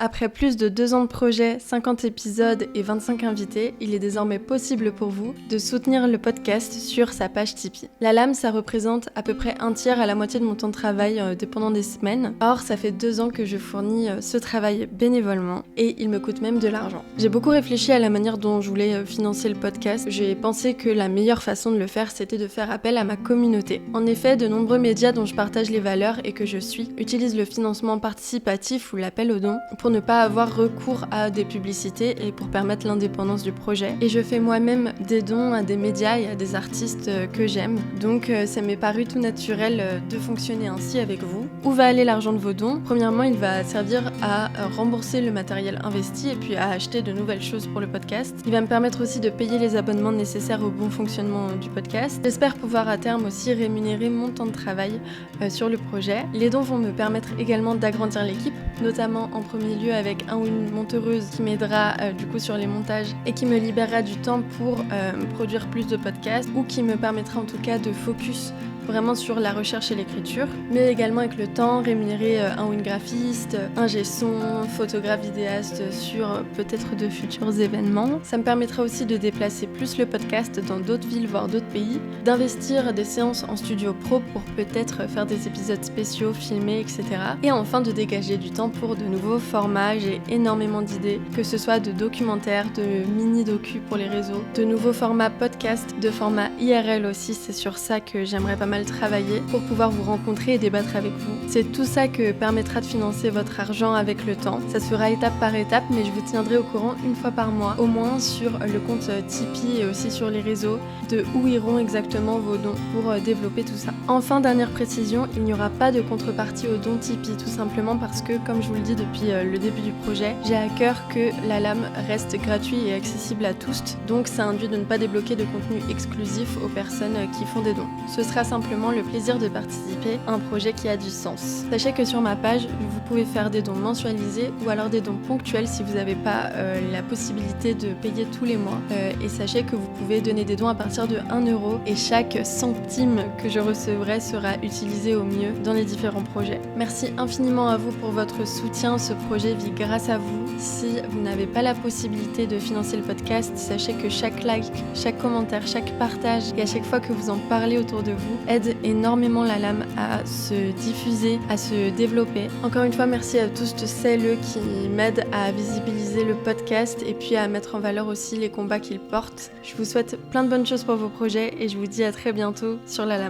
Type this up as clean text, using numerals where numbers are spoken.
Après plus de 2 ans de projet, 50 épisodes et 25 invités, il est désormais possible pour vous de soutenir le podcast sur sa page Tipeee. La lame, ça représente à peu près un tiers à la moitié de mon temps de travail dépendant des semaines. Or, ça fait 2 ans que je fournis ce travail bénévolement et il me coûte même de l'argent. J'ai beaucoup réfléchi à la manière dont je voulais financer le podcast. J'ai pensé que la meilleure façon de le faire, c'était de faire appel à ma communauté. En effet, de nombreux médias dont je partage les valeurs et que je suis utilisent le financement participatif ou l'appel aux dons pour ne pas avoir recours à des publicités et pour permettre l'indépendance du projet. Et je fais moi-même des dons à des médias et à des artistes que j'aime. Donc ça m'est paru tout naturel de fonctionner ainsi avec vous. Où va aller l'argent de vos dons ? Premièrement, il va servir à rembourser le matériel investi et puis à acheter de nouvelles choses pour le podcast. Il va me permettre aussi de payer les abonnements nécessaires au bon fonctionnement du podcast. J'espère pouvoir à terme aussi rémunérer mon temps de travail sur le projet. Les dons vont me permettre également d'agrandir l'équipe, notamment en premier lieu avec un ou une monteuse qui m'aidera du coup sur les montages et qui me libérera du temps pour produire plus de podcasts ou qui me permettra en tout cas de focus vraiment sur la recherche et l'écriture, mais également avec le temps rémunérer un ou une graphiste, ingé son, photographe, vidéaste sur peut-être de futurs événements. Ça me permettra aussi de déplacer plus le podcast dans d'autres villes, voire d'autres pays, d'investir des séances en studio pro pour peut-être faire des épisodes spéciaux, filmés, etc. Et enfin de dégager du temps pour de nouveaux formats. J'ai énormément d'idées, que ce soit de documentaires, de mini-docu pour les réseaux, de nouveaux formats podcast, de formats IRL aussi, c'est sur ça que j'aimerais pas mal travailler pour pouvoir vous rencontrer et débattre avec vous. C'est tout ça que permettra de financer votre argent avec le temps. Ça se fera étape par étape, mais je vous tiendrai au courant une fois par mois, au moins sur le compte Tipeee et aussi sur les réseaux, de où iront exactement vos dons pour développer tout ça. Enfin, dernière précision, il n'y aura pas de contrepartie aux dons Tipeee, tout simplement parce que, comme je vous le dis depuis le début du projet, j'ai à cœur que la lame reste gratuit et accessible à tous, donc ça induit de ne pas débloquer de contenu exclusif aux personnes qui font des dons. Ce sera simplement le plaisir de participer à un projet qui a du sens. Sachez que sur ma page, vous pouvez faire des dons mensualisés ou alors des dons ponctuels si vous n'avez pas la possibilité de payer tous les mois. Et sachez que vous pouvez donner des dons à partir de 1€ et chaque centime que je recevrai sera utilisé au mieux dans les différents projets. Merci infiniment à vous pour votre soutien. Ce projet vit grâce à vous. Si vous n'avez pas la possibilité de financer le podcast, sachez que chaque like, chaque commentaire, chaque partage et à chaque fois que vous en parlez autour de vous aide énormément la lame à se diffuser, à se développer. Encore une fois, merci à tous celles qui m'aident à visibiliser le podcast et puis à mettre en valeur aussi les combats qu'il porte. Je vous souhaite plein de bonnes choses pour vos projets et je vous dis à très bientôt sur la lame.